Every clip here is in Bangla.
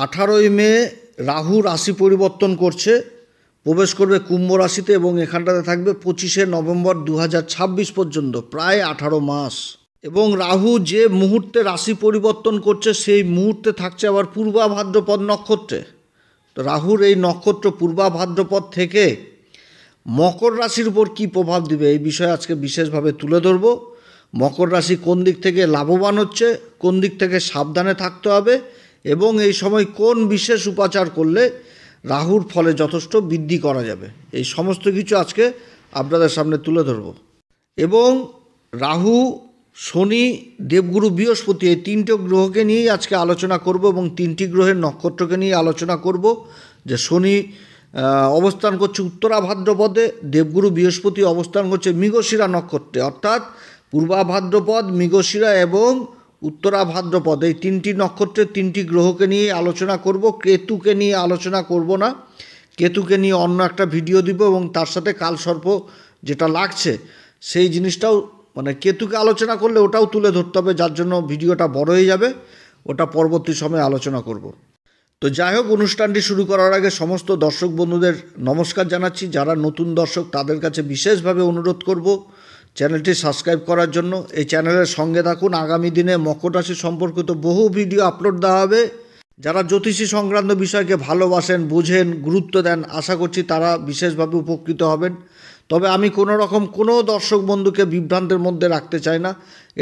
18 মে রাহু রাশি পরিবর্তন করছে, প্রবেশ করবে কুম্ভ রাশিতে এবং এখানটাতে থাকবে 25 নভেম্বর 2026 পর্যন্ত, প্রায় 18 মাস। এবং রাহু যে মুহূর্তে রাশি পরিবর্তন করছে সেই মুহূর্তে থাকছে আবার পূর্বা ভাদ্রপদ নক্ষত্রে। তো রাহুর এই নক্ষত্র পূর্বা ভাদ্রপদ থেকে মকর রাশির উপর কী প্রভাব দিবে এই বিষয়ে আজকে বিশেষভাবে তুলে ধরব। মকর রাশি কোন দিক থেকে লাভবান হচ্ছে, কোন দিক থেকে সাবধানে থাকতে হবে এবং এই সময় কোন বিশেষ উপাচার করলে রাহুর ফলে যথেষ্ট বৃদ্ধি করা যাবে, এই সমস্ত কিছু আজকে আপনাদের সামনে তুলে ধরব। এবং রাহু, শনি, দেবগুরু, বৃহস্পতি এই তিনটে গ্রহকে নিয়েই আজকে আলোচনা করব এবং তিনটি গ্রহের নক্ষত্রকে নিয়ে আলোচনা করব। যে শনি অবস্থান করছে উত্তরা ভাদ্রপদে, দেবগুরু বৃহস্পতি অবস্থান করছে মৃগশিরা নক্ষত্রে, অর্থাৎ পূর্বা ভাদ্রপদ, মৃগশিরা এবং উত্তরা ভাদ্রপদ এই তিনটি নক্ষত্রের তিনটি গ্রহকে নিয়ে আলোচনা করব। কেতুকে নিয়ে আলোচনা করব না, কেতুকে নিয়ে অন্য একটা ভিডিও দিব এবং তার সাথে কালসর্প যেটা লাগছে সেই জিনিসটাও, মানে কেতুকে আলোচনা করলে ওটাও তুলে ধরতে হবে, যার জন্য ভিডিওটা বড় হয়ে যাবে, ওটা পরবর্তী সময়ে আলোচনা করব। তো যাই হোক, অনুষ্ঠানটি শুরু করার আগে সমস্ত দর্শক বন্ধুদের নমস্কার জানাচ্ছি। যারা নতুন দর্শক তাদের কাছে বিশেষভাবে অনুরোধ করব চ্যানেলটি সাবস্ক্রাইব করার জন্য। এই চ্যানেলের সঙ্গে থাকুন, আগামী দিনে মকর রাশি সম্পর্কিত বহু ভিডিও আপলোড দেওয়া হবে। যারা জ্যোতিষী সংক্রান্ত বিষয়কে ভালোবাসেন, বুঝেন, গুরুত্ব দেন, আশা করছি তারা বিশেষভাবে উপকৃত হবেন। তবে আমি কোনো দর্শক বন্ধুকে বিভ্রান্তের মধ্যে রাখতে চাই না।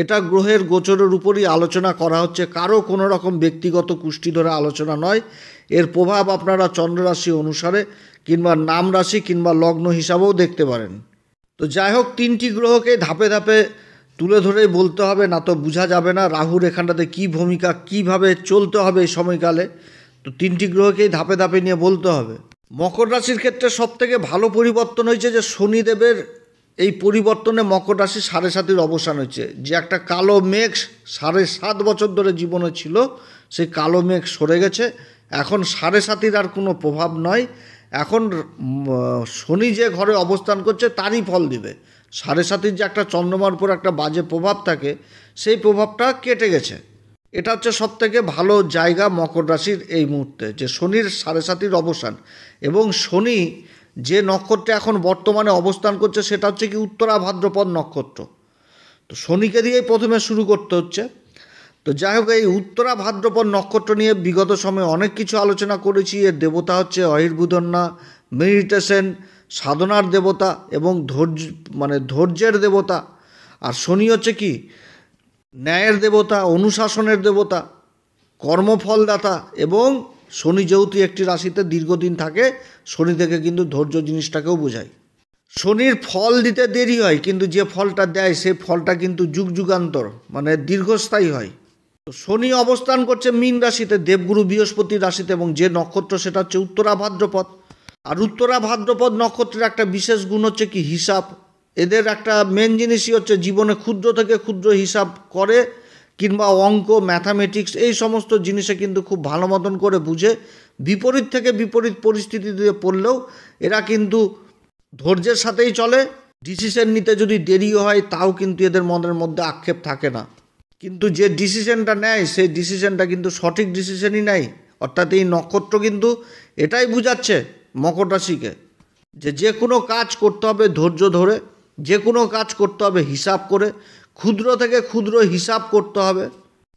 এটা গ্রহের গোচরের উপরই আলোচনা করা হচ্ছে, কারো কোনো রকম ব্যক্তিগত কুষ্টি ধরে আলোচনা নয়। এর প্রভাব আপনারা চন্দ্ররাশি অনুসারে কিংবা নাম রাশি কিংবা লগ্ন হিসাবেও দেখতে পারেন। তো যাই হোক, তিনটি গ্রহকে ধাপে ধাপে তুলে ধরেই বলতে হবে, না তো বোঝা যাবে না রাহুর এখানটাতে কী ভূমিকা, কীভাবে চলতে হবে এই সময়কালে। তো তিনটি গ্রহকেই ধাপে ধাপে নিয়ে বলতে হবে। মকর রাশির ক্ষেত্রে সবথেকে ভালো পরিবর্তন হয়েছে যে শনিদেবের এই পরিবর্তনে মকর রাশি 7.5-র অবসান হয়েছে। যে একটা কালো মেঘ 7.5 বছর ধরে জীবনে ছিল, সেই কালো মেঘ সরে গেছে। এখন 7.5-র আর কোনো প্রভাব নয়। এখন শনি যে ঘরে অবস্থান করছে তারই ফল দিবে। 7.5-র যে একটা চন্দ্রমার উপর একটা বাজে প্রভাব থাকে, সেই প্রভাবটা কেটে গেছে। এটা হচ্ছে সবথেকে ভালো জায়গা মকর রাশির এই মুহূর্তে, যে শনির 7.5-র অবসান। এবং শনি যে নক্ষত্রে এখন বর্তমানে অবস্থান করছে সেটা হচ্ছে কি উত্তরা ভাদ্রপদ নক্ষত্র। তো শনিকে দিয়েই প্রথমে শুরু করতে হচ্ছে। তো যাই হোক, এই উত্তরা ভাদ্রপদ নক্ষত্র নিয়ে বিগত সময়ে অনেক কিছু আলোচনা করেছি। এর দেবতা হচ্ছে অহির্বুদন্না, মেডিটেশন, সাধনার দেবতা এবং ধৈর্যের দেবতা। আর শনি হচ্ছে কি ন্যায়ের দেবতা, অনুশাসনের দেবতা, কর্মফলদাতা। এবং শনি যেহেতু একটি রাশিতে দীর্ঘদিন থাকে, শনি থেকে কিন্তু ধৈর্য জিনিসটাকেও বোঝায়। শনির ফল দিতে দেরি হয়, কিন্তু যে ফলটা দেয় সেই ফলটা কিন্তু যুগ যুগান্তর, মানে দীর্ঘস্থায়ী হয়। তো শনি অবস্থান করছে মীন রাশিতে, দেবগুরু বৃহস্পতির রাশিতে, এবং যে নক্ষত্র সেটা হচ্ছে উত্তরা ভাদ্রপদ। আর উত্তরা ভাদ্রপদ নক্ষত্রের একটা বিশেষ গুণ হচ্ছে কি হিসাব। এদের একটা মেন জিনিসই হচ্ছে জীবনে ক্ষুদ্র থেকে ক্ষুদ্র হিসাব করে, কিংবা অঙ্ক, ম্যাথামেটিক্স এই সমস্ত জিনিসে কিন্তু খুব ভালো মতন করে বুঝে। বিপরীত থেকে বিপরীত পরিস্থিতিতে পড়লেও এরা কিন্তু ধৈর্যের সাথেই চলে। ডিসিশন নিতে যদি দেরিও হয় তাও কিন্তু এদের মনের মধ্যে আক্ষেপ থাকে না। কিন্তু যে ডিসিশনটা নেয় সেই ডিসিশনটা কিন্তু সঠিক ডিসিশনই নেয়। অর্থাৎ এই নক্ষত্র কিন্তু এটাই বুঝাচ্ছে মকর রাশিকে, যে কোনো কাজ করতে হবে ধৈর্য ধরে, যে কোনো কাজ করতে হবে হিসাব করে, ক্ষুদ্র থেকে ক্ষুদ্র হিসাব করতে হবে।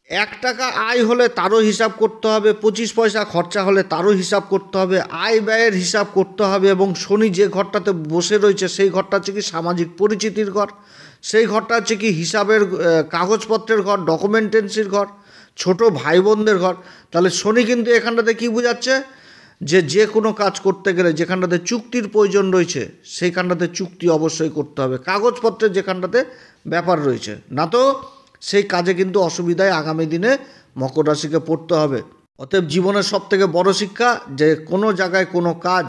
1 টাকা আয় হলে তারও হিসাব করতে হবে, 25 পয়সা খরচা হলে তারও হিসাব করতে হবে, আয় ব্যয়ের হিসাব করতে হবে। এবং শনি যে ঘরটাতে বসে রয়েছে সেই ঘরটা হচ্ছে কি সামাজিক পরিচিতির ঘর, সেই ঘরটা হচ্ছে কি হিসাবের কাগজপত্রের ঘর, ডকুমেন্টেন্সির ঘর, ছোট ভাই বোনদের ঘর। তাহলে শনি কিন্তু এখানটাতে কি বোঝাচ্ছে, যে কোনো কাজ করতে গেলে যেখানটাতে চুক্তির প্রয়োজন রয়েছে সেইখানটাতে চুক্তি অবশ্যই করতে হবে, কাগজপত্রের যেখানটাতে ব্যাপার রয়েছে, না তো সেই কাজে কিন্তু অসুবিধায় আগামী দিনে মকর রাশিকে পড়তে হবে। অতএব জীবনের সবথেকে বড় শিক্ষা, যে কোনো জায়গায় কোনো কাজ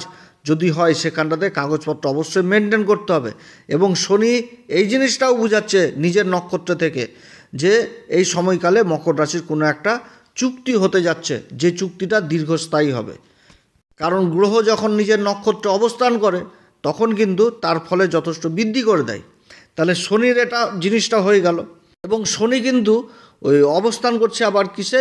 যদি হয় সেখানটাতে কাগজপত্র অবশ্যই মেনটেন করতে হবে। এবং শনি এই জিনিসটাও বোঝাচ্ছে নিজের নক্ষত্র থেকে, যে এই সময়কালে মকর রাশির কোনো একটা চুক্তি হতে যাচ্ছে, যে চুক্তিটা দীর্ঘস্থায়ী হবে। কারণ গ্রহ যখন নিজের নক্ষত্রে অবস্থান করে তখন কিন্তু তার ফলে যথেষ্ট বৃদ্ধি করে দেয়। তাহলে শনির এটা জিনিসটা হয়ে গেল। এবং শনি কিন্তু ওই অবস্থান করছে আবার কিসে,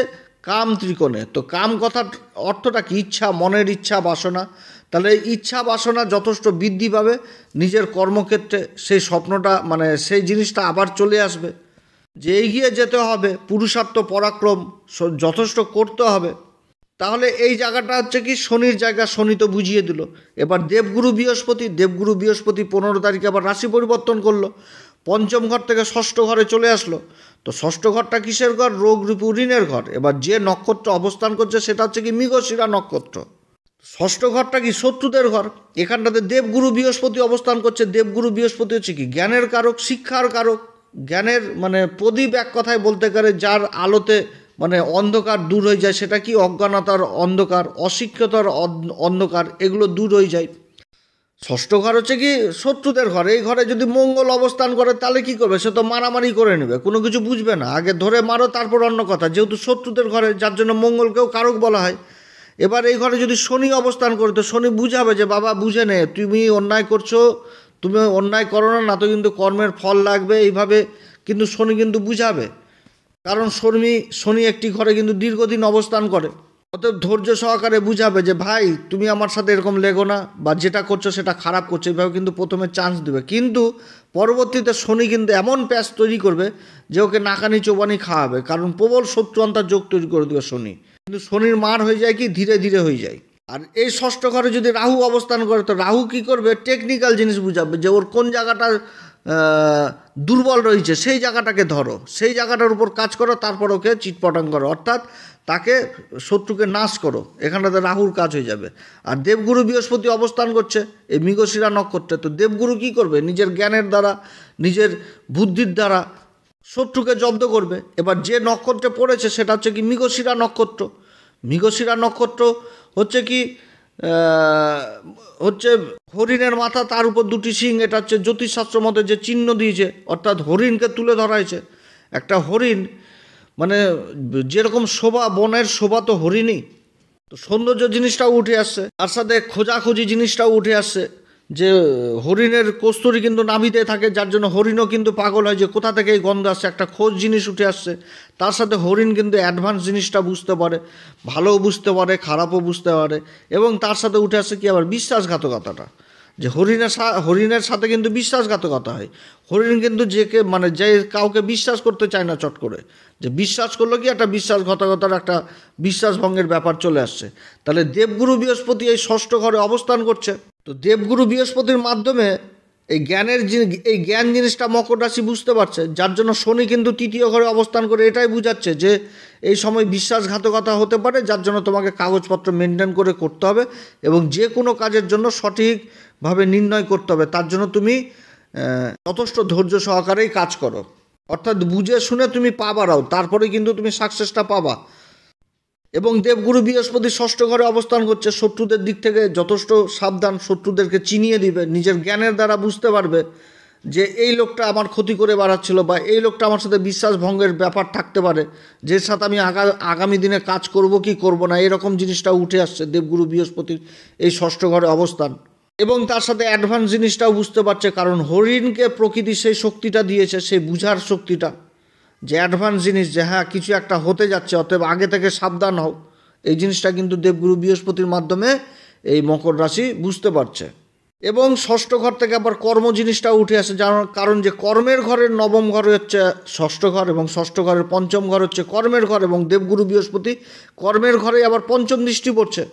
কাম ত্রিকোণে। তো কাম কথার অর্থটা কি? ইচ্ছা, মনের ইচ্ছা, বাসনা। তাহলে ইচ্ছা বাসনা যথেষ্ট বৃদ্ধি পাবে, নিজের কর্মক্ষেত্রে সেই স্বপ্নটা মানে সেই জিনিসটা আবার চলে আসবে, যে এগিয়ে যেতে হবে, পুরুষার্থ পরাক্রম যথেষ্ট করতে হবে। তাহলে এই জায়গাটা হচ্ছে কি শনির জায়গা, শনি তো বুঝিয়ে দিল। এবার দেবগুরু বৃহস্পতি 15 তারিখে আবার রাশি পরিবর্তন করলো, পঞ্চম ঘর থেকে ষষ্ঠ ঘরে চলে আসলো। তো ষষ্ঠ ঘরটা কিসের ঘর? রোগ রিপু ঋণের ঘর। এবার যে নক্ষত্র অবস্থান করছে সেটা হচ্ছে কি মৃগশিরা নক্ষত্র। ষষ্ঠ ঘরটা কি? শত্রুদের ঘর। এখানটাতে দেবগুরু বৃহস্পতি অবস্থান করছে। দেবগুরু বৃহস্পতি হচ্ছে কি জ্ঞানের কারক, শিক্ষার কারক। জ্ঞানের মানে প্রদীপ, এক কথায় বলতে গেলে যার আলোতে মানে অন্ধকার দূর হয়ে যায়, সেটা কি অজ্ঞানতার অন্ধকার, অশিক্ষতার অন্ধকার, এগুলো দূর হয়ে যায়। ষষ্ঠ ঘর হচ্ছে কি শত্রুদের ঘর। এই ঘরে যদি মঙ্গল অবস্থান করে তাহলে কি করবে? সে তো মারামারি করে নেবে, কোনো কিছু বুঝবে না, আগে ধরে মারো তারপর অন্য কথা, যেহেতু শত্রুদের ঘরে, যার জন্য মঙ্গলকেও কারক বলা হয়। এবার এই ঘরে যদি শনি অবস্থান করে, তো শনি বুঝাবে যে বাবা বুঝে নে, তুমি অন্যায় করছো, তুমি অন্যায় করো না, না তো কিন্তু কর্মের ফল লাগবে, এইভাবে কিন্তু শনি কিন্তু বুঝাবে। কারণ শনি একটি ঘরে কিন্তু দীর্ঘদিন অবস্থান করে। অতএব ধৈর্য সহকারে বুঝাবে যে ভাই তুমি আমার সাথে এরকম লেগো না, বা যেটা করছো সেটা খারাপ করছো, এইভাবে কিন্তু প্রথমে চান্স দেবে। কিন্তু পরবর্তীতে শনি কিন্তু এমন প্যাচ তৈরি করবে যে ওকে নাকানি চোবানি খাওয়াবে, কারণ প্রবল শত্রু অন্তার যোগ তৈরি করে দেবে শনি। কিন্তু শনির মার হয়ে যায় কি ধীরে ধীরে হয়ে যায়। আর এই ষষ্ঠ ঘরে যদি রাহু অবস্থান করে, তো রাহু কি করবে? টেকনিক্যাল জিনিস বুঝাবে, যে ওর কোন জায়গাটা দুর্বল রয়েছে সেই জায়গাটাকে ধরো, সেই জায়গাটার উপর কাজ করো, তারপর ওকে চিটপটাং করো, অর্থাৎ তাকে শত্রুকে নাশ করো। এখানটাতে রাহুর কাজ হয়ে যাবে। আর দেবগুরু বৃহস্পতি অবস্থান করছে এই মৃগশিরা নক্ষত্রে। তো দেবগুরু কি করবে? নিজের জ্ঞানের দ্বারা, নিজের বুদ্ধির দ্বারা শত্রুকে জব্দ করবে। এবার যে নক্ষত্রে পড়েছে সেটা হচ্ছে কি মৃগশিরা নক্ষত্র। মৃগশিরা নক্ষত্র হচ্ছে কি হচ্ছে হরিণের মাথা, তার উপর দুটি শিং। এটা হচ্ছে জ্যোতিষশাস্ত্র মতে যে চিহ্ন দিয়েছে, অর্থাৎ হরিণকে তুলে ধরা হয়েছে। একটা হরিণ মানে যেরকম শোভা, বনের শোভা তো হরিণই, তো সৌন্দর্য জিনিসটাও উঠে আসছে, তার সাথে খোঁজাখুঁজি জিনিসটাও উঠে আসছে, যে হরিণের কস্তুরি কিন্তু নাভিতে থাকে, যার জন্য হরিণও কিন্তু পাগল হয় যে কোথা থেকে এই গন্ধ আসছে, একটা খোঁজ জিনিস উঠে আসছে। তার সাথে হরিণ কিন্তু অ্যাডভান্স জিনিসটা বুঝতে পারে, ভালোও বুঝতে পারে, খারাপও বুঝতে পারে। এবং তার সাথে উঠে আসছে কি আবার বিশ্বাসঘাতকতাটা, যে হরিণের সাথে কিন্তু বিশ্বাসঘাতকতা হয়। হরিণ কিন্তু যে কাউকে বিশ্বাস করতে চায় না চট করে, যে বিশ্বাস করলো কি একটা বিশ্বাসঘাতকতার একটা বিশ্বাসভঙ্গের ব্যাপার চলে আসছে। তাহলে দেবগুরু বৃহস্পতি এই ষষ্ঠ ঘরে অবস্থান করছে। তো দেবগুরু বৃহস্পতির মাধ্যমে এই জ্ঞান জিনিসটা মকর রাশি বুঝতে পারছে, যার জন্য শনি কিন্তু তৃতীয় ঘরে অবস্থান করে এটাই বুঝাচ্ছে যে এই সময় বিশ্বাসঘাতকতা হতে পারে, যার জন্য তোমাকে কাগজপত্র মেনটেন করে করতে হবে, এবং যে কোনো কাজের জন্য সঠিকভাবে নির্ণয় করতে হবে। তার জন্য তুমি যথেষ্ট ধৈর্য সহকারেই কাজ করো, অর্থাৎ বুঝে শুনে তুমি বাড়াও, তারপরে কিন্তু তুমি সাকসেসটা পাবা। এবং দেবগুরু বৃহস্পতি ষষ্ঠ ঘরে অবস্থান করছে, শত্রুদের দিক থেকে যথেষ্ট সাবধান, শত্রুদেরকে চিনিয়ে দিবে, নিজের জ্ঞানের দ্বারা বুঝতে পারবে যে এই লোকটা আমার ক্ষতি করে বাড়াচ্ছিল, বা এই লোকটা আমার সাথে বিশ্বাসভঙ্গের ব্যাপার থাকতে পারে, যে সাথে আমি আগামী দিনে কাজ করব কি করব না, এরকম জিনিসটা উঠে আসছে দেবগুরু বৃহস্পতির এই ষষ্ঠ ঘরে অবস্থান। এবং তার সাথে অ্যাডভান্স জিনিসটাও বুঝতে পারছে, কারণ হরিণকে প্রকৃতি সেই শক্তিটা দিয়েছে, সেই বুঝার শক্তিটা, যে অ্যাডভান্স জিনিস, যে হ্যাঁ কিছু একটা হতে যাচ্ছে, অতএব আগে থেকে সাবধান হও। এই জিনিসটা কিন্তু দেবগুরু বৃহস্পতির মাধ্যমে এই মকর রাশি বুঝতে পারছে। এবং ষষ্ঠ ঘর থেকে আবার কর্ম জিনিসটা উঠে আসে, কারণ যে কর্মের ঘরের নবম ঘর হচ্ছে ষষ্ঠ ঘর, এবং ষষ্ঠ ঘরের পঞ্চম ঘর হচ্ছে কর্মের ঘর, এবং দেবগুরু বৃহস্পতি কর্মের ঘরে আবার পঞ্চম দৃষ্টি পড়ছে।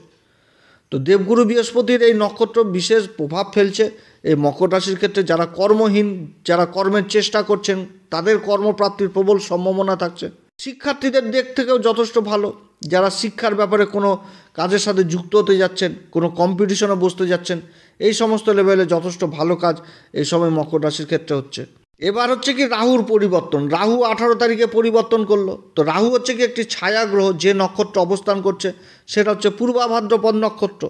তো দেবগুরু বৃহস্পতির এই নক্ষত্র বিশেষ প্রভাব ফেলছে এই মকর রাশির ক্ষেত্রে। যারা কর্মহীন, যারা কর্মের চেষ্টা করছেন, তাদের কর্মপ্রাপ্তির প্রবল সম্ভাবনা থাকছে। শিক্ষার্থীদের দিক থেকেও যথেষ্ট ভালো, যারা শিক্ষার ব্যাপারে কোনো কাজের সাথে যুক্ত হতে যাচ্ছেন, কোনো কম্পিটিশনে বসতে যাচ্ছেন, এই সমস্ত লেভেলে যথেষ্ট ভালো কাজ এই সময় মকর রাশির ক্ষেত্রে হচ্ছে। এবার হচ্ছে কি রাহুর পরিবর্তন। রাহু 18 তারিখে পরিবর্তন করলো। তো রাহু হচ্ছে কি একটি ছায়া গ্রহ, যে নক্ষত্র অবস্থান করছে সেটা হচ্ছে পূর্বা ভাদ্রপদ নক্ষত্র।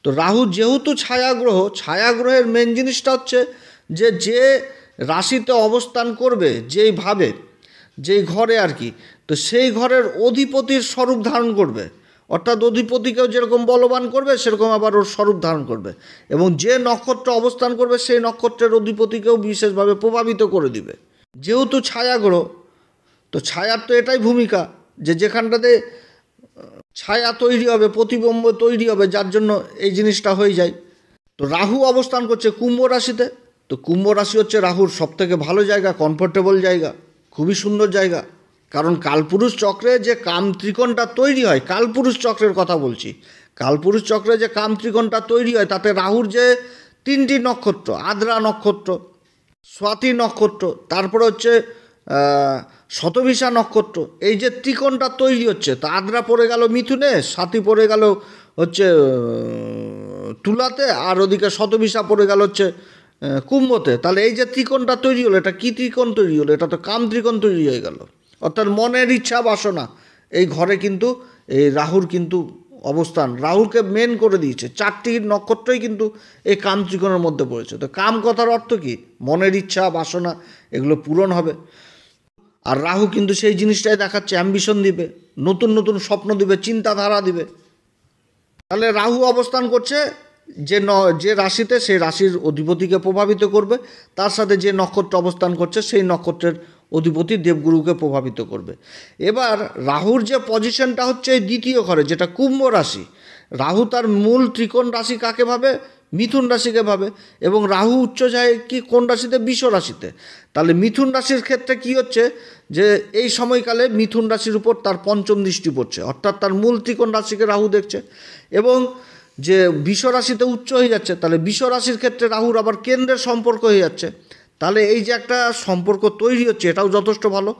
তো রাহু যেহেতু ছায়া গ্রহের মেন জিনিসটা হচ্ছে যে রাশিতে অবস্থান করবে, যেই ঘরে আর কি, তো সেই ঘরের অধিপতির স্বরূপ ধারণ করবে, অর্থাৎ অধিপতিকেও যেরকম বলবান করবে সেরকম আবার ওর স্বরূপ ধারণ করবে, এবং যে নক্ষত্র অবস্থান করবে সেই নক্ষত্রের অধিপতিকেও বিশেষভাবে প্রভাবিত করে দিবে। যেহেতু ছায়া গ্রহ, তো ছায়ার তো এটাই ভূমিকা যে যেখানটাতে ছায়া তৈরি হবে, প্রতিবিম্ব তৈরি হবে, যার জন্য এই জিনিসটা হয়ে যায়। তো রাহু অবস্থান করছে কুম্ভ রাশিতে। তো কুম্ভ রাশি হচ্ছে রাহুর সবথেকে ভালো জায়গা, কমফোর্টেবল জায়গা, খুবই সুন্দর জায়গা। কারণ কালপুরুষ চক্রে যে কাম ত্রিকোণটা তৈরি হয়, কালপুরুষ চক্রের কথা বলছি, কালপুরুষ চক্রে যে কাম ত্রিকোণটা তৈরি হয় তাতে রাহুর যে 3টি নক্ষত্র, আদ্রা নক্ষত্র, স্বাতি নক্ষত্র, তারপরে হচ্ছে শতভিষা নক্ষত্র, এই যে ত্রিকোণটা তৈরি হচ্ছে, তা আদ্রা পড়ে গেল মিথুনে, স্বাতি পড়ে গেল হচ্ছে তুলাতে, আর ওদিকে শতভিষা পড়ে গেল হচ্ছে কুম্ভতে। তাহলে এই যে ত্রিকোণটা তৈরি হলো, এটা কী ত্রিকোণ তৈরি হলো? এটা তো কাম ত্রিকোণ তৈরি হয়ে গেল। অর্থাৎ মনের ইচ্ছা বাসনা এই ঘরে কিন্তু এই রাহুর কিন্তু অবস্থান, রাহুকে মেন করে দিয়েছে। 4টি নক্ষত্রই কিন্তু এই কাম ত্রিকোণের মধ্যে পড়েছে। তো কাম কথার অর্থ কি? মনের ইচ্ছা বাসনা এগুলো পূরণ হবে। আর রাহু কিন্তু সেই জিনিসটাই দেখাচ্ছে, অ্যাম্বিশন দিবে, নতুন নতুন স্বপ্ন দিবে, চিন্তাধারা দিবে। তাহলে রাহু অবস্থান করছে যে রাশিতে, সেই রাশির অধিপতিকে প্রভাবিত করবে। তার সাথে যে নক্ষত্র অবস্থান করছে সেই নক্ষত্রের অধিপতি দেবগুরুকে প্রভাবিত করবে। এবার রাহুর যে পজিশনটা হচ্ছে এই দ্বিতীয় ঘরে, যেটা কুম্ভ রাশি, রাহু তার মূল ত্রিকোণ রাশি কাকে ভাবে? মিথুন রাশিকে ভাবে। এবং রাহু উচ্চ যায় কি কোন রাশিতে? বৃষ রাশিতে। তাহলে মিথুন রাশির ক্ষেত্রে কি হচ্ছে, যে এই সময়কালে মিথুন রাশির উপর তার পঞ্চম দৃষ্টি পড়ছে, অর্থাৎ তার মূল ত্রিকোণ রাশিকে রাহু দেখছে। এবং যে বৃষ রাশিতে উচ্চ হয়ে যাচ্ছে, তাহলে বৃষ রাশির ক্ষেত্রে রাহুর আবার কেন্দ্রের সম্পর্ক হয়ে যাচ্ছে। তাহলে এই যে একটা সম্পর্ক তৈরি হচ্ছে, এটাও যথেষ্ট ভালো।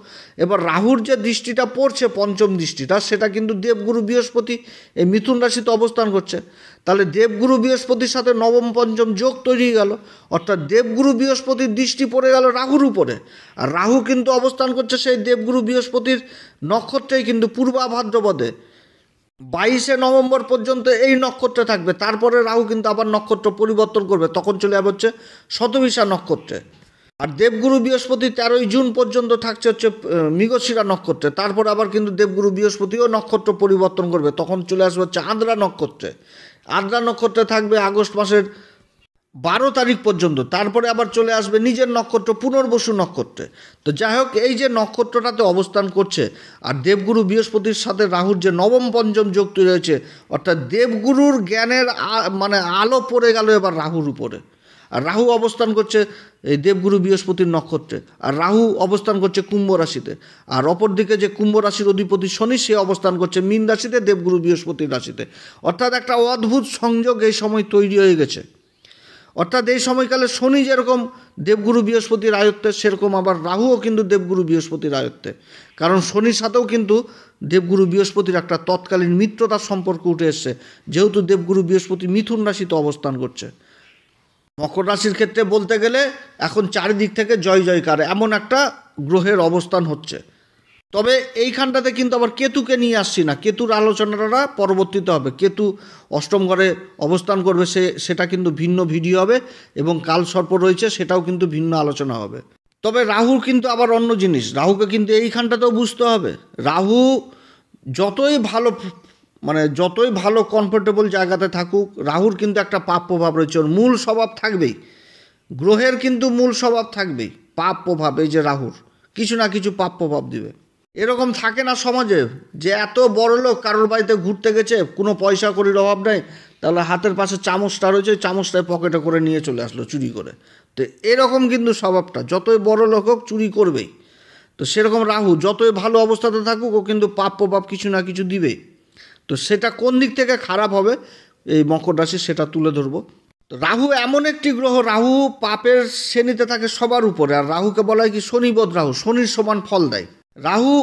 এবার রাহুর যে দৃষ্টিটা পড়ছে, পঞ্চম দৃষ্টিটা, সেটা কিন্তু দেবগুরু বৃহস্পতি এই মিথুন রাশিতে অবস্থান করছে। তাহলে দেবগুরু বৃহস্পতির সাথে নবম পঞ্চম যোগ তৈরি হয়ে গেল, অর্থাৎ দেবগুরু বৃহস্পতির দৃষ্টি পড়ে গেল রাহুর উপরে। আর রাহু কিন্তু অবস্থান করছে সেই দেবগুরু বৃহস্পতির নক্ষত্রেই, কিন্তু পূর্বা ভাদ্রপদে 22শে নভেম্বর পর্যন্ত এই নক্ষত্রে থাকবে। তারপরে রাহু কিন্তু আবার নক্ষত্র পরিবর্তন করবে, তখন চলে যাবে হচ্ছে শতভিষা নক্ষত্রে। আর দেবগুরু বৃহস্পতি 13ই জুন পর্যন্ত থাকছে হচ্ছে মৃগশিরা নক্ষত্রে। তারপর আবার কিন্তু দেবগুরু বৃহস্পতিও নক্ষত্র পরিবর্তন করবে, তখন চলে আসবে হচ্ছে আদ্রা নক্ষত্রে। আদ্রা নক্ষত্রে থাকবে আগস্ট মাসের 12 তারিখ পর্যন্ত। তারপরে আবার চলে আসবে নিজের নক্ষত্র পুনর্বসু নক্ষত্রে। তো যাই হোক, এই যে নক্ষত্রটাতে অবস্থান করছে, আর দেবগুরু বৃহস্পতির সাথে রাহুর যে নবম পঞ্চম যোগ তৈরি হয়েছে, অর্থাৎ দেবগুরুর জ্ঞানের মানে আলো পড়ে গেল এবার রাহুর উপরে। আর রাহু অবস্থান করছে এই দেবগুরু বৃহস্পতির নক্ষত্রে, আর রাহু অবস্থান করছে কুম্ভ রাশিতে। আর অপরদিকে যে কুম্ভ রাশির অধিপতি শনি, সে অবস্থান করছে মীন রাশিতে, দেবগুরু বৃহস্পতির রাশিতে। অর্থাৎ একটা অদ্ভুত সংযোগ এই সময় তৈরি হয়ে গেছে। অর্থাৎ এই সময়কালে শনি যেরকম দেবগুরু বৃহস্পতির আয়ত্তে, সেরকম আবার রাহুও কিন্তু দেবগুরু বৃহস্পতির আয়ত্তে। কারণ শনির সাথেও কিন্তু দেবগুরু বৃহস্পতির একটা তৎকালীন মিত্রতার সম্পর্ক উঠে এসছে, যেহেতু দেবগুরু বৃহস্পতি মিথুন রাশিতে অবস্থান করছে। মকর রাশির ক্ষেত্রে বলতে গেলে এখন চারিদিক থেকে জয় জয়কার, এমন একটা গ্রহের অবস্থান হচ্ছে। তবে এইখানটাতে কিন্তু আবার কেতুকে নিয়ে আসছি না, কেতুর আলোচনাটা পরবর্তীতে হবে। কেতু অষ্টম ঘরে অবস্থান করবে, সেটা কিন্তু ভিন্ন ভিডিও হবে, এবং কাল সর্প রয়েছে, সেটাও কিন্তু ভিন্ন আলোচনা হবে। তবে রাহুর কিন্তু আবার অন্য জিনিস, রাহুকে কিন্তু এইখানটাতেও বুঝতে হবে। রাহু যতই ভালো কমফোর্টেবল জায়গাতে থাকুক, রাহুর কিন্তু একটা পাপ প্রভাব রয়েছে, ওর মূল স্বভাব থাকবেই। গ্রহের কিন্তু মূল স্বভাব থাকবেই পাপ প্রভাব। এই যে রাহুর কিছু না কিছু পাপ প্রভাব দিবে। এরকম থাকে না সমাজে, যে এত বড় লোক কারোর বাড়িতে ঘুরতে গেছে, কোনো পয়সা কড়ির অভাব নেই, তাহলে হাতের পাশে চামচটা রয়েছে, চামচটায় পকেটে করে নিয়ে চলে আসলো চুরি করে। তো এরকম কিন্তু স্বভাবটা, যতই বড় লোক হোক চুরি করবেই। তো সেরকম রাহু যতই ভালো অবস্থাতে থাকুক, ও কিন্তু পাপ প্রভাব কিছু না কিছু দিবেই। তো সেটা কোন দিক থেকে খারাপ হবে এই মকর রাশি, সেটা তুলে ধরবো। তো রাহু এমন একটি গ্রহ, রাহু পাপের শ্রেণীতে থাকে সবার উপরে। আর রাহুকে বলা হয় কি শনিবধ রাহু, শনির সমান ফল দেয়। রাহু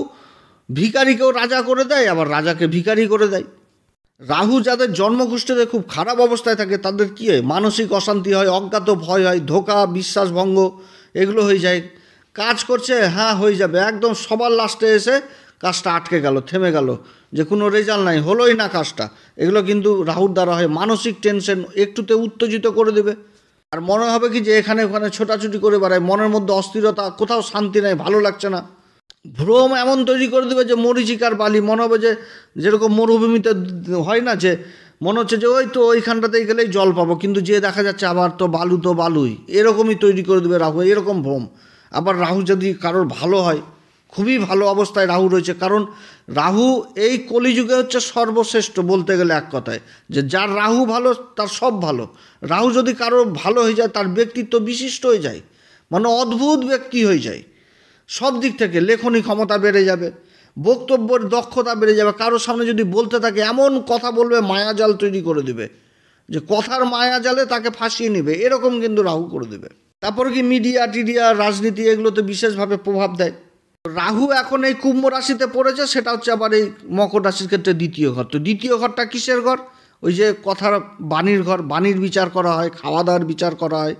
ভিখারিকেও রাজা করে দেয়, আবার রাজাকে ভিখারি করে দেয়। রাহু যাদের জন্মকুষ্ঠীতে খুব খারাপ অবস্থায় থাকে, তাদের কী হয়? মানসিক অশান্তি হয়, অজ্ঞাত ভয় হয়, ধোঁকা, বিশ্বাসভঙ্গ, এগুলো হয়ে যায়। কাজ করছে, হ্যাঁ হয়ে যাবে, একদম সবার লাস্টে এসে কাজটা আটকে গেল, থেমে গেল, যে কোনো রেজাল্ট নাই, হলোই না কাজটা। এগুলো কিন্তু রাহুর দ্বারা হয়। মানসিক টেনশন, একটুতে উত্তেজিত করে দেবে। আর মনে হবে কি যে এখানে ওখানে ছোটাছুটি করে বেড়ায়, মনের মধ্যে অস্থিরতা, কোথাও শান্তি নেই, ভালো লাগছে না। ভ্রম এমন তৈরি করে দেবে যে মরীচিকার বালি, মনে হবে যে যেরকম মরুভূমিতে হয় না, যে মনে হচ্ছে যে ওই তো ওইখানটাতে গেলেই জল পাবো, কিন্তু যে দেখা যাচ্ছে আবার তো বালুই, এরকমই তৈরি করে দেবে রাহু, এরকম ভ্রম। আবার রাহু যদি কারোর ভালো হয়, খুবই ভালো অবস্থায় রাহু রয়েছে। কারণ রাহু এই কলিযুগে হচ্ছে সর্বশ্রেষ্ঠ বলতে গেলে এক কথায়, যে যার রাহু ভালো তার সব ভালো। রাহু যদি কারো ভালো হয়ে যায় তার ব্যক্তিত্ব বিশিষ্ট হয়ে যায়, মানে অদ্ভুত ব্যক্তি হয়ে যায়। সব দিক থেকে লেখনী ক্ষমতা বেড়ে যাবে, বক্তব্যের দক্ষতা বেড়ে যাবে। কারোর সামনে যদি বলতে থাকে এমন কথা বলবে মায়াজাল তৈরি করে দেবে, যে কথার মায়াজালে তাকে ফাঁসিয়ে নেবে, এরকম কিন্তু রাহু করে দেবে। তারপরে কি মিডিয়া টিডিয়া রাজনীতি এগুলোতে বিশেষভাবে প্রভাব দেয়। রাহু এখন এই কুম্ভ রাশিতে পড়েছে, সেটা হচ্ছে আবার এই মকর রাশির ক্ষেত্রে দ্বিতীয় ঘর। তো দ্বিতীয় ঘরটা কিসের ঘর? ওই যে কথার বাণীর ঘর, বাণীর বিচার করা হয়, খাওয়া দাওয়ার বিচার করা হয়,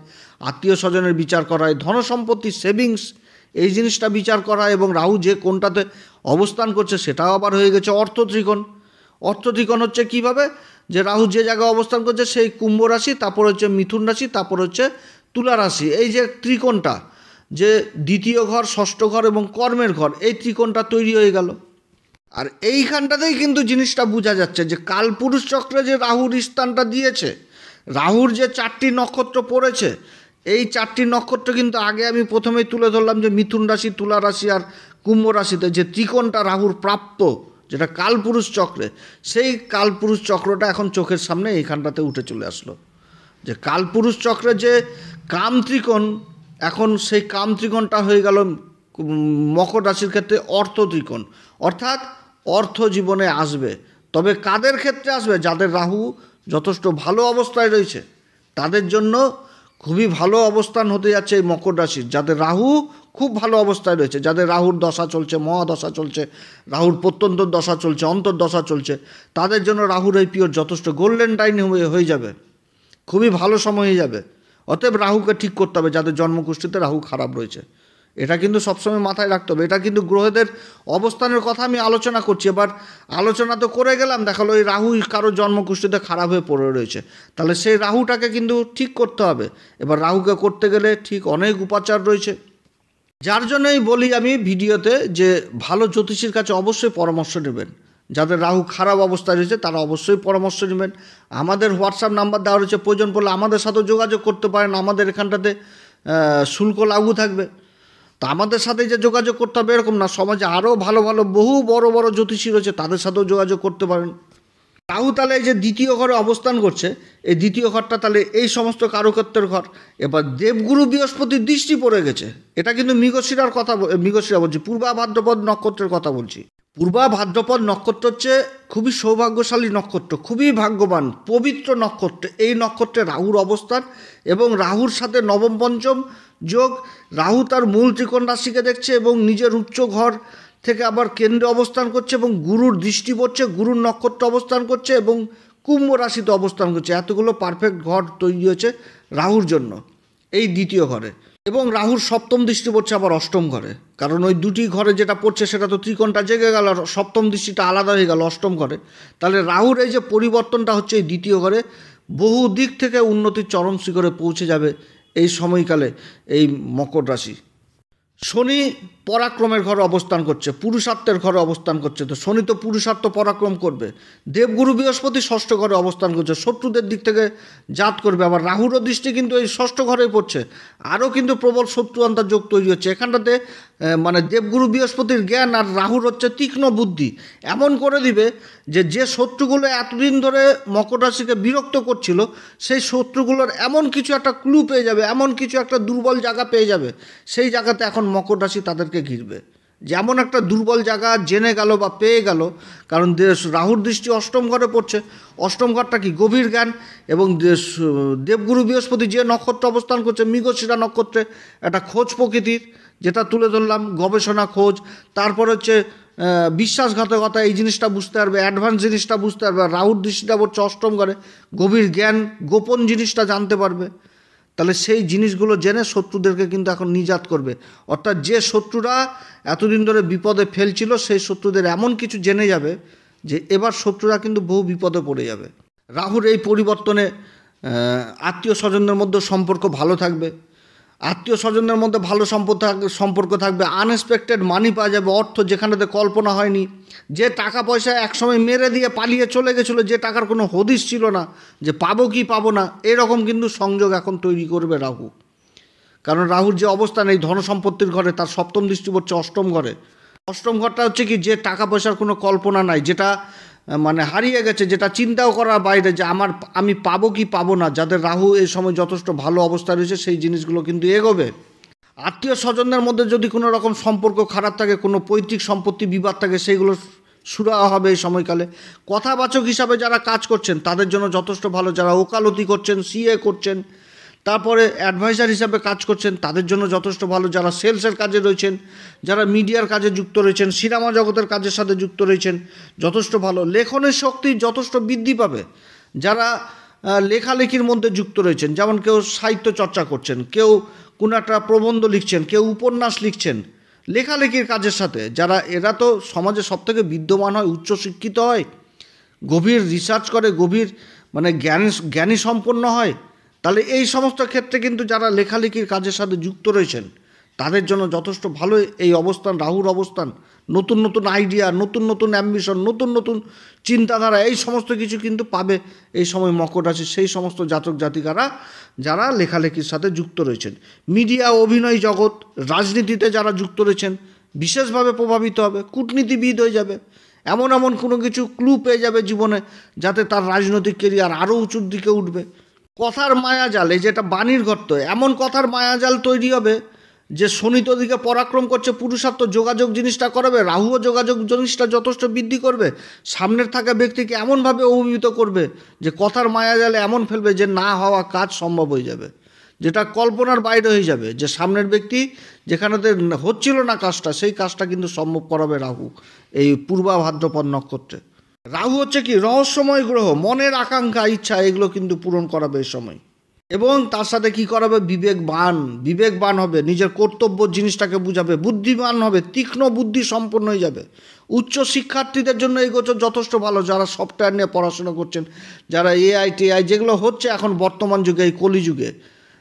আত্মীয় স্বজনের বিচার করা হয়, ধনসম্পত্তি সেভিংস এই জিনিসটা বিচার করা হয়। এবং রাহু যে কোনটাতে অবস্থান করছে সেটাও আবার হয়ে গেছে অর্থ ত্রিকোণ। অর্থ ত্রিকোণ হচ্ছে কীভাবে, যে রাহু যে জায়গায় অবস্থান করছে সেই কুম্ভ রাশি, তারপর হচ্ছে মিথুন রাশি, তারপর হচ্ছে তুলা রাশি। এই যে ত্রিকোণটা, যে দ্বিতীয় ঘর, ষষ্ঠ ঘর এবং কর্মের ঘর, এই ত্রিকোণটা তৈরি হয়ে গেল। আর এইখানটাতেই কিন্তু জিনিসটা বোঝা যাচ্ছে যে কালপুরুষ চক্রে যে রাহুর স্থানটা দিয়েছে, রাহুর যে 4টি নক্ষত্র পড়েছে, এই 4টি নক্ষত্র কিন্তু আগে আমি প্রথমেই তুলে ধরলাম যে মিথুন রাশি, তুলা রাশি আর কুম্ভ রাশিতে যে ত্রিকোণটা রাহুর প্রাপ্ত, যেটা কালপুরুষ চক্রে, সেই কালপুরুষ চক্রটা এখন চোখের সামনে এইখানটাতে উঠে চলে আসলো। যে কালপুরুষ চক্রে যে কাম ত্রিকোণ, এখন সেই কাম ত্রিকোণটা হয়ে গেল মকর রাশির ক্ষেত্রে অর্থ ত্রিকোণ। অর্থাৎ অর্থ জীবনে আসবে, তবে কাদের ক্ষেত্রে আসবে? যাদের রাহু যথেষ্ট ভালো অবস্থায় রয়েছে তাদের জন্য খুবই ভালো অবস্থান হতে যাচ্ছে এই মকর রাশির। যাদের রাহু খুব ভালো অবস্থায় রয়েছে, যাদের রাহুর দশা চলছে, মহাদশা চলছে, রাহুর প্রত্যন্তর দশা চলছে, অন্তর্দশা চলছে, তাদের জন্য রাহুর এই পিরিয়ড যথেষ্ট গোল্ডেন টাইম হয়ে যাবে, খুবই ভালো সময় হয়ে যাবে। অতএব রাহুকে ঠিক করতে হবে যাদের জন্মকুষ্ঠিতে রাহু খারাপ রয়েছে। এটা কিন্তু সবসময় মাথায় রাখতে হবে। এটা কিন্তু গ্রহদের অবস্থানের কথা আমি আলোচনা করছি। এবার আলোচনা তো করে গেলাম, দেখালো এই রাহু কারো জন্মকুষ্ঠিতে খারাপ হয়ে পড়ে রয়েছে, তাহলে সেই রাহুটাকে কিন্তু ঠিক করতে হবে। এবার রাহুকে করতে গেলে ঠিক অনেক উপাচার রয়েছে, যার জন্যই বলি আমি ভিডিওতে যে ভালো জ্যোতিষীর কাছে অবশ্যই পরামর্শ নেবেন। যাদের রাহু খারাপ অবস্থায় রয়েছে তারা অবশ্যই পরামর্শ নেবেন। আমাদের হোয়াটসঅ্যাপ নাম্বার দেওয়া রয়েছে, প্রয়োজন পড়লে আমাদের সাথেও যোগাযোগ করতে পারেন। আমাদের এখানটাতে শুল্ক লাগু থাকবে। তা আমাদের সাথে যে যোগাযোগ করতে হবে এরকম না, সমাজে আরও ভালো ভালো বহু বড় বড় জ্যোতিষী রয়েছে, তাদের সাথেও যোগাযোগ করতে পারেন। রাহু তাহলে এই যে দ্বিতীয় ঘরে অবস্থান করছে, এই দ্বিতীয় ঘরটা তাহলে এই সমস্ত কারুকত্বের ঘর। এবার দেবগুরু বৃহস্পতির দৃষ্টি পড়ে গেছে, এটা কিন্তু মৃগশিরার কথা, মৃগশিরা বলছি, পূর্বা ভাদ্রপদ নক্ষত্রের কথা বলছি। পূর্বা ভাদ্রপদ নক্ষত্র হচ্ছে খুবই সৌভাগ্যশালী নক্ষত্র, খুবই ভাগ্যবান পবিত্র নক্ষত্র। এই নক্ষত্রে রাহুর অবস্থান এবং রাহুর সাথে নবম পঞ্চম যোগ, রাহু তার মূল ত্রিকোণ রাশিকে দেখছে এবং নিজের উচ্চ ঘর থেকে আবার কেন্দ্রে অবস্থান করছে এবং গুরুর দৃষ্টি পড়ছে, গুরুর নক্ষত্র অবস্থান করছে এবং কুম্ভ রাশিতে অবস্থান করছে। এতগুলো পারফেক্ট ঘর তৈরি হয়েছে রাহুর জন্য এই দ্বিতীয় ঘরে। এবং রাহুর সপ্তম দৃষ্টি পড়ছে আবার অষ্টম ঘরে, কারণ ওই দুটি ঘরে যেটা পড়ছে সেটা তো ত্রিকোণটা জেগে গেল, সপ্তম দৃষ্টিটা আলাদা হয়ে গেল অষ্টম ঘরে। তাহলে রাহুর এই যে পরিবর্তনটা হচ্ছে এই দ্বিতীয় ঘরে, বহু দিক থেকে উন্নতির চরম শিখরে পৌঁছে যাবে এই সময়কালে এই মকর রাশি। শনি পরাক্রমের ঘরে অবস্থান করছে, পুরুষার্থের ঘরে অবস্থান করছে। তো শনি তো পুরুষার্থ পরাক্রম করবে। দেবগুরু বৃহস্পতি ষষ্ঠ ঘরে অবস্থান করছে, শত্রুদের দিক থেকে জাত করবে। আবার রাহুরও দৃষ্টি কিন্তু এই ষষ্ঠ ঘরেই পড়ছে, আরও কিন্তু প্রবল শত্রু অন্তর্যোগ তৈরি হচ্ছে এখানটাতে। মানে দেবগুরু বৃহস্পতির জ্ঞান আর রাহুর হচ্ছে তীক্ষ্ণ বুদ্ধি, এমন করে দিবে যে শত্রুগুলো এতদিন ধরে মকর রাশিকে বিরক্ত করছিল, সেই শত্রুগুলোর এমন কিছু একটা ক্লু পেয়ে যাবে, এমন কিছু একটা দুর্বল জায়গা পেয়ে যাবে, সেই জায়গাতে এখন মকর রাশি তাদেরকে ঘিরবে। যেমন একটা দুর্বল জায়গা জেনে গেল বা পেয়ে গেল, কারণ রাহুর দৃষ্টি অষ্টম ঘরে পড়ছে। অষ্টম ঘরটা কি? গভীর জ্ঞান। এবং দেবগুরু বৃহস্পতি যে নক্ষত্র অবস্থান করছে মৃগশিরা নক্ষত্রে, একটা খোঁজ প্রকৃতির, যেটা তুলে ধরলাম, গবেষণা খোঁজ, তারপর হচ্ছে বিশ্বাসঘাতকতা, এই জিনিসটা বুঝতে পারবে, অ্যাডভান্স জিনিসটা বুঝতে পারবে। রাহুর দৃষ্টিটা পড়ছে অষ্টম ঘরে, গভীর জ্ঞান, গোপন জিনিসটা জানতে পারবে। তাহলে সেই জিনিসগুলো জেনে শত্রুদেরকে কিন্তু এখন নিজাত করবে। অর্থাৎ যে শত্রুরা এতদিন ধরে বিপদে ফেলছিল, সেই শত্রুদের এমন কিছু জেনে যাবে যে এবার শত্রুরা কিন্তু বহু বিপদে পড়ে যাবে। রাহুর এই পরিবর্তনে আত্মীয় স্বজনদের মধ্যে সম্পর্ক ভালো থাকবে, আত্মীয় স্বজনদের মধ্যে ভালো সম্পর্ক থাকবে, আনএক্সপেক্টেড মানি পাওয়া যাবে, অর্থ যেখানেতে কল্পনা হয়নি। যে টাকা পয়সা একসময় মেরে দিয়ে পালিয়ে চলে গেছিলো, যে টাকার কোনো হদিশ ছিল না, যে পাবো কি পাবো না, এরকম কিন্তু সংযোগ এখন তৈরি করবে রাহু। কারণ রাহুর যে অবস্থান এই ধনসম্পত্তির ঘরে, তার সপ্তম দৃষ্টি পড়ছে অষ্টম ঘরে, অষ্টম ঘরটা হচ্ছে কি, যে টাকা পয়সার কোনো কল্পনা নাই, যেটা মানে হারিয়ে গেছে, যেটা চিন্তাও করার বাইরে, যে আমি পাবো কি পাবো না, যাদের রাহু এই সময় যথেষ্ট ভালো অবস্থা রয়েছে সেই জিনিসগুলো কিন্তু এগোবে। আত্মীয় স্বজনদের মধ্যে যদি কোনো রকম সম্পর্ক খারাপ থাকে, কোনো পৈতৃক সম্পত্তি বিবাদ থাকে, সেইগুলো সুরাহা হবে এই সময়কালে। কথাবাচক হিসাবে যারা কাজ করছেন তাদের জন্য যথেষ্ট ভালো। যারা ওকালতি করছেন, সিএ করছেন, তারপরে অ্যাডভাইজার হিসাবে কাজ করছেন তাদের জন্য যথেষ্ট ভালো। যারা সেলসের কাজে রয়েছেন, যারা মিডিয়ার কাজে যুক্ত রয়েছেন, সিনেমা জগতের কাজের সাথে যুক্ত রয়েছেন, যথেষ্ট ভালো। লেখনের শক্তি যথেষ্ট বৃদ্ধি পাবে। যারা লেখালেখির মধ্যে যুক্ত রয়েছেন, যেমন কেউ সাহিত্য চর্চা করছেন, কেউ কোনো একটা প্রবন্ধ লিখছেন, কেউ উপন্যাস লিখছেন, লেখালেখির কাজের সাথে যারা, এরা তো সমাজে সবথেকে বিদ্যমান হয়, উচ্চশিক্ষিত হয়, গভীর রিসার্চ করে, গভীর মানে জ্ঞানী সম্পন্ন হয়। তাহলে এই সমস্ত ক্ষেত্রে কিন্তু যারা লেখালেখির কাজের সাথে যুক্ত রয়েছেন তাদের জন্য যথেষ্ট ভালো এই অবস্থান, রাহুর অবস্থান। নতুন নতুন আইডিয়া, নতুন নতুন অ্যাম্বিশন, নতুন নতুন চিন্তাধারা, এই সমস্ত কিছু কিন্তু পাবে এই সময় মকর রাশি সেই সমস্ত জাতক জাতিকারা যারা লেখালেখির সাথে যুক্ত রয়েছেন। মিডিয়া, অভিনয় জগৎ, রাজনীতিতে যারা যুক্ত রয়েছেন বিশেষভাবে প্রভাবিত হবে। কূটনীতিবিদ হয়ে যাবে, এমন এমন কোনো কিছু ক্লু পেয়ে যাবে জীবনে, যাতে তার রাজনৈতিক কেরিয়ার আরও উঁচুর দিকে উঠবে। কথার মায়াজাল, এই যেটা বাণীর ঘর, তো এমন কথার মায়াজাল তৈরি হবে যে শনি তো দিকে পরাক্রম করছে, পুরুষার্থ যোগাযোগ জিনিসটা করবে, রাহুও যোগাযোগ জিনিসটা যথেষ্ট বৃদ্ধি করবে। সামনের থাকা ব্যক্তিকে এমনভাবে অভিভূত করবে যে কথার মায়াজালে এমন ফেলবে যে না হওয়া কাজ সম্ভব হয়ে যাবে, যেটা কল্পনার বাইরে হয়ে যাবে। যে সামনের ব্যক্তি যেখানেতে হচ্ছিল না কাজটা, সেই কাজটা কিন্তু সম্ভব করাবে রাহু এই পূর্বা ভাদ্রপদ নক্ষত্রে। রাহু হচ্ছে কি রহস্যময় গ্রহ, মনের আকাঙ্ক্ষা, ইচ্ছা, এগুলো কিন্তু পূরণ করাবে এই সময়। এবং তার সাথে কি করাবে, বিবেকবান হবে, নিজের কর্তব্য জিনিসটাকে বুঝাবে, বুদ্ধিমান হবে, তীক্ষ্ণ বুদ্ধি সম্পন্ন হয়ে যাবে। উচ্চ শিক্ষার্থীদের জন্য এই গোচর যথেষ্ট ভালো। যারা সফটওয়্যার নিয়ে পড়াশোনা করছেন, যারা এআই টিআই যেগুলো হচ্ছে এখন বর্তমান যুগে, এই কলিযুগে,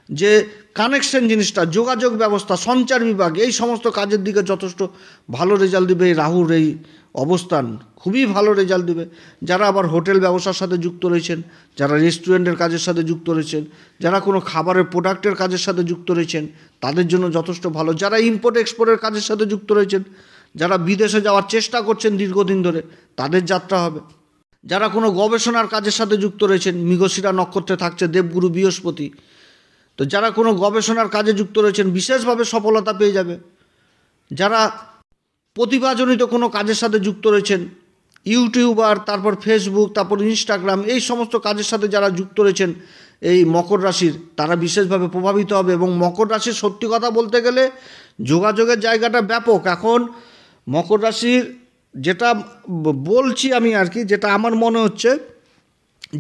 যে কানেকশন জিনিসটা, যোগাযোগ ব্যবস্থা, সঞ্চার বিভাগ, এই সমস্ত কাজের দিকে যথেষ্ট ভালো রেজাল্ট দিবে এই রাহুর এই অবস্থান, খুবই ভালো রেজাল্ট দিবে। যারা আবার হোটেল ব্যবসার সাথে যুক্ত রয়েছেন, যারা রেস্টুরেন্টের কাজের সাথে যুক্ত রয়েছেন, যারা কোনো খাবারের প্রোডাক্টের কাজের সাথে যুক্ত রয়েছেন তাদের জন্য যথেষ্ট ভালো। যারা ইম্পোর্ট এক্সপোর্টের কাজের সাথে যুক্ত রয়েছেন, যারা বিদেশে যাওয়ার চেষ্টা করছেন দীর্ঘদিন ধরে, তাদের যাত্রা হবে। যারা কোনো গবেষণার কাজের সাথে যুক্ত রয়েছেন, মৃগশিরা নক্ষত্রে থাকছে দেবগুরু বৃহস্পতি, তো যারা কোনো গবেষণার কাজে যুক্ত রয়েছেন বিশেষভাবে সফলতা পেয়ে যাবে। যারা প্রতিভাজনিত কোনো কাজের সাথে যুক্ত রয়েছেন, ইউটিউবার, তারপর ফেসবুক, তারপর ইনস্টাগ্রাম, এই সমস্ত কাজের সাথে যারা যুক্ত রয়েছেন এই মকর রাশির, তারা বিশেষভাবে প্রভাবিত হবে। এবং মকর রাশির সত্যি কথা বলতে গেলে যোগাযোগের জায়গাটা ব্যাপক। এখন মকর রাশির যেটা বলছি আমি আর কি, যেটা আমার মনে হচ্ছে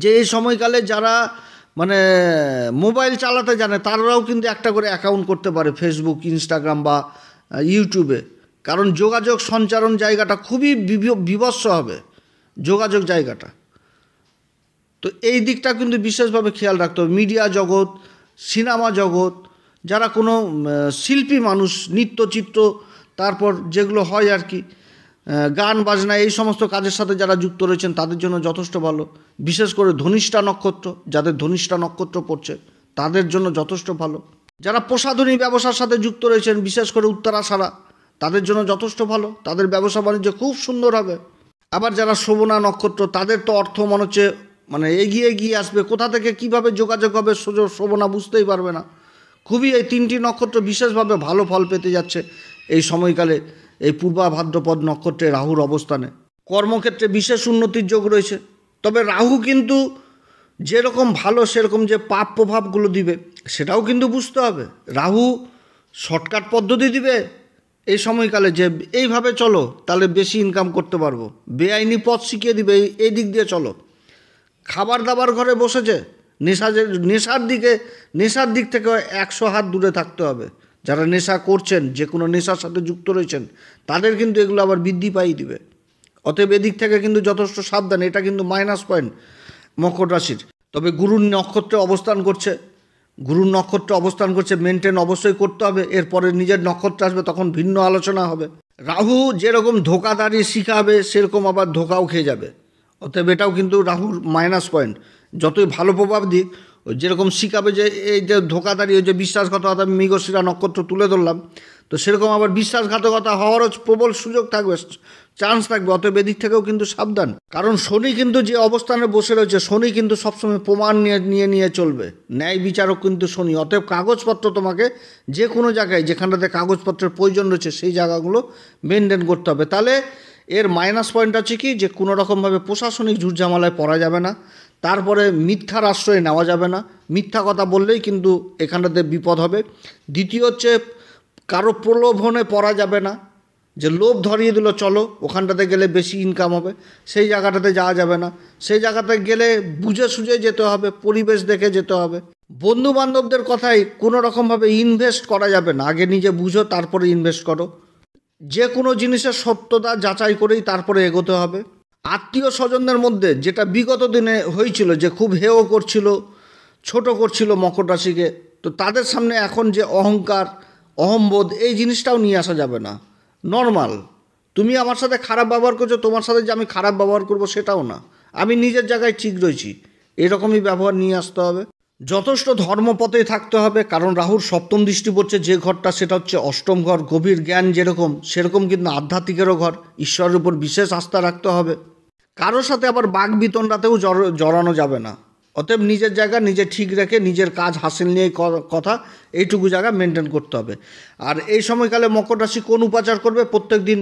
যে এই সময়কালে যারা মানে মোবাইল চালাতে জানে তারাও কিন্তু একটা করে অ্যাকাউন্ট করতে পারে ফেসবুক, ইনস্টাগ্রাম বা ইউটিউবে। কারণ যোগাযোগ সঞ্চারণ জায়গাটা খুবই বিভৎস হবে, যোগাযোগ জায়গাটা। তো এই দিকটা কিন্তু বিশেষভাবে খেয়াল রাখতে হবে। মিডিয়া জগৎ, সিনেমা জগৎ, যারা কোনো শিল্পী মানুষ, নৃত্যচিত্র, তারপর যেগুলো হয় আর কি, গান বাজনা, এই সমস্ত কাজের সাথে যারা যুক্ত রয়েছেন তাদের জন্য যথেষ্ট ভালো। বিশেষ করে ধনিষ্ঠা নক্ষত্র, যাদের ধনিষ্ঠা নক্ষত্র পড়ছে তাদের জন্য যথেষ্ট ভালো। যারা প্রসাধনী ব্যবসার সাথে যুক্ত রয়েছেন, বিশেষ করে উত্তরাষাঢ়া, তাদের জন্য যথেষ্ট ভালো, তাদের ব্যবসা বাণিজ্য খুব সুন্দর হবে। আবার যারা শ্রবণা নক্ষত্র, তাদের তো অর্থ মনে হচ্ছে মানে এগিয়ে আসবে, কোথা থেকে কিভাবে যোগাযোগ হবে শ্রবণা বুঝতেই পারবে না। খুবই এই তিনটি নক্ষত্র বিশেষভাবে ভালো ফল পেতে যাচ্ছে এই সময়কালে এই পূর্বা ভাদ্রপদ নক্ষত্রে রাহুর অবস্থানে। কর্মক্ষেত্রে বিশেষ উন্নতির যোগ রয়েছে। তবে রাহু কিন্তু যেরকম ভালো সেরকম যে পাপ প্রভাবগুলো দিবে সেটাও কিন্তু বুঝতে হবে। রাহু শর্টকাট পদ্ধতি দিবে এই সময়কালে, যে এইভাবে চলো তাহলে বেশি ইনকাম করতে পারবো, বেআইনি পথ শিখিয়ে দিবে এই দিক দিয়ে চলো। খাবার দাবার ঘরে বসেছে, নেশার দিক থেকে 100 হাত দূরে থাকতে হবে। যারা নেশা করছেন, যে কোনো নেশার সাথে যুক্ত রয়েছেন, তাদের কিন্তু এগুলো আবার বৃদ্ধি পাই দিবে। অতএব এদিক থেকে কিন্তু যথেষ্ট সাবধান, এটা কিন্তু মাইনাস পয়েন্ট মকর রাশির। তবে গুরুর নক্ষত্রে অবস্থান করছে, মেনটেন অবশ্যই করতে হবে। এরপরে নিজের নক্ষত্র আসবে, তখন ভিন্ন আলোচনা হবে। রাহু যেরকম ধোকাদারি শিখাবে সেরকম আবার ধোকাও খেয়ে যাবে। অতএব এটাও কিন্তু রাহুর মাইনাস পয়েন্ট। যতই ভালো প্রভাব দিক, যেরকম শিখাবে যে এই যে ধোকাদারি, ওই যে বিশ্বাসঘাতকতা, আমি মৃগশিরা নক্ষত্র তুলে ধরলাম, তো সেরকম আবার বিশ্বাসঘাতকতা হওয়ারও প্রবল সুযোগ থাকবে, চান্স থাকবে। অতএব এদিক থেকেও কিন্তু সাবধান, কারণ শনি কিন্তু যে অবস্থানে বসে রয়েছে, শনি কিন্তু সবসময় প্রমাণ নিয়ে চলবে, ন্যায় বিচারক কিন্তু শনি। অতএব কাগজপত্র তোমাকে যে কোনো জায়গায় যেখানটাতে কাগজপত্রের প্রয়োজন রয়েছে সেই জায়গাগুলো মেনটেন করতে হবে। তাহলে এর মাইনাস পয়েন্ট আছে কি, যে কোনো রকমভাবে প্রশাসনিক ঝুটঝামেলায় পড়া যাবে না, তারপরে মিথ্যার আশ্রয় নেওয়া যাবে না, মিথ্যা কথা বললেই কিন্তু এখানটাতে বিপদ হবে। দ্বিতীয় হচ্ছে কারো প্রলোভনে পড়া যাবে না, যে লোভ ধরিয়ে দিল চলো ওখানটাতে গেলে বেশি ইনকাম হবে, সেই জায়গাটাতে যাওয়া যাবে না। সেই জায়গাতে গেলে বুঝে সুঝে যেতে হবে, পরিবেশ দেখে যেতে হবে। বন্ধু বান্ধবদের কথাই কোনো রকমভাবে ইনভেস্ট করা যাবে না, আগে নিজে বুঝো তারপরে ইনভেস্ট করো। যে কোনো জিনিসের সত্যতা যাচাই করেই তারপরে এগোতে হবে। আত্মীয় স্বজনদের মধ্যে যেটা বিগত দিনে হয়েছিল, যে খুব হেয় করছিল, ছোট করছিল মকর রাশিকে, তো তাদের সামনে এখন যে অহংকার, অহম্বোধ, এই জিনিসটাও নিয়ে আসা যাবে না। নর্মাল, তুমি আমার সাথে খারাপ ব্যবহার করছো, তোমার সাথে যে আমি খারাপ ব্যবহার করব সেটাও না, আমি নিজের জায়গায় ঠিক রয়েছি, এরকমই ব্যবহার নিয়ে আসতে হবে। যথেষ্ট ধর্মপথেই থাকতে হবে, কারণ রাহুর সপ্তম দৃষ্টি পড়ছে যে ঘরটা, সেটা হচ্ছে অষ্টম ঘর। গভীর জ্ঞান যেরকম, সেরকম কিন্তু আধ্যাত্মিকেরও ঘর, ঈশ্বরের উপর বিশেষ আস্থা রাখতে হবে। কারোর সাথে আবার বাক বিতণ্ডাতেও জড়ানো যাবে না। অতএব নিজের জায়গা নিজে ঠিক রেখে নিজের কাজ হাসিল নিয়ে কথা, এইটুকু জায়গা মেনটেন করতে হবে। আর এই সময়কালে মকর রাশি কোন উপাচার করবে, প্রত্যেক দিন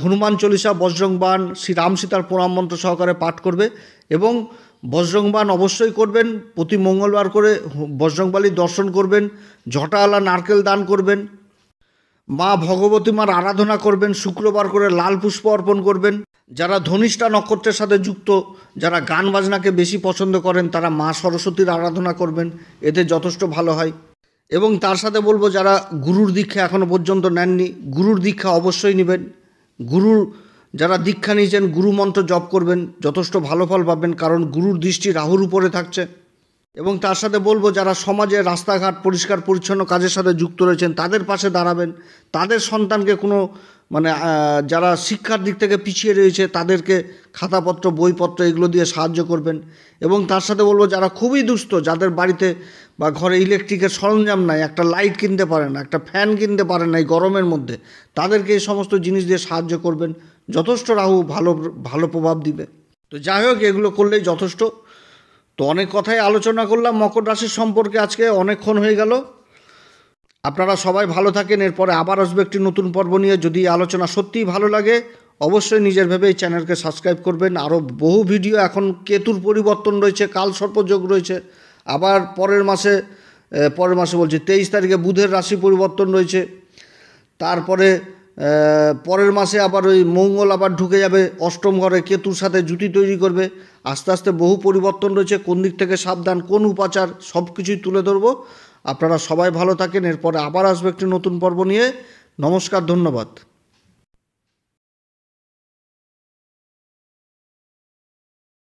হনুমান চল্লিশা, বজরংবাণ, শ্রী রাম সীতার প্রণাম মন্ত্র সহকারে পাঠ করবে, এবং বজরংবাণ অবশ্যই করবেন। প্রতি মঙ্গলবার করে বজরংবলী দর্শন করবেন, ঝটাওয়ালা নারকেল দান করবেন, মা ভগবতী মার আরাধনা করবেন, শুক্রবার করে লাল পুষ্প অর্পণ করবেন। যারা ধনিষ্ঠা নক্ষত্রের সাথে যুক্ত, যারা গান বাজনাকে বেশি পছন্দ করেন, তারা মা সরস্বতীর আরাধনা করবেন, এতে যথেষ্ট ভালো হয়। এবং তার সাথে বলবো, যারা গুরুর দীক্ষা এখনও পর্যন্ত নেননি, গুরুর দীক্ষা অবশ্যই নেবেন। গুরুর যারা দীক্ষা নিয়েছেন, গুরু মন্ত্র জপ করবেন, যথেষ্ট ভালো ফল পাবেন, কারণ গুরুর দৃষ্টি রাহুর উপরে থাকছে। এবং তার সাথে বলবো, যারা সমাজে রাস্তাঘাট পরিষ্কার পরিচ্ছন্ন কাজের সাথে যুক্ত রয়েছেন, তাদের পাশে দাঁড়াবেন। তাদের সন্তানকে কোনো যারা শিক্ষার দিক থেকে পিছিয়ে রয়েছে, তাদেরকে খাতাপত্র, বইপত্র এগুলো দিয়ে সাহায্য করবেন। এবং তার সাথে বলবো, যারা খুবই দুস্থ, যাদের বাড়িতে বা ঘরে ইলেকট্রিকের সরঞ্জাম নাই, একটা লাইট কিনতে পারেন না, একটা ফ্যান কিনতে পারেন না এই গরমের মধ্যে, তাদেরকে এই সমস্ত জিনিস দিয়ে সাহায্য করবেন। যথেষ্ট রাহু ভালো প্রভাব দিবে। তো যাই হোক, এগুলো করলেই যথেষ্ট। তো অনেক কথাই আলোচনা করলাম মকর রাশির সম্পর্কে, আজকে অনেকক্ষণ হয়ে গেল। আপনারা সবাই ভালো থাকেন। এরপরে আবার আসবে একটি নতুন পর্ব নিয়ে। যদি আলোচনা সত্যিই ভালো লাগে, অবশ্যই নিজের ভেবে এই চ্যানেলকে সাবস্ক্রাইব করবেন। আরও বহু ভিডিও, এখন কেতুর পরিবর্তন রয়েছে, কাল সর্পযোগ রয়েছে, আবার পরের মাসে বলছি 23 তারিখে বুধের রাশি পরিবর্তন রয়েছে, তারপরে পরের মাসে আবার ওই মঙ্গল আবার ঢুকে যাবে অষ্টম ঘরে, কেতুর সাথে জুটি তৈরি করবে। আস্তে আস্তে বহু পরিবর্তন রয়েছে, কোন দিক থেকে সাবধান, কোন উপাচার, সব কিছুই তুলে ধরবো। আপনারা সবাই ভালো থাকেন। এরপরে আবার আসবে একটি নতুন পর্ব নিয়ে। নমস্কার, ধন্যবাদ।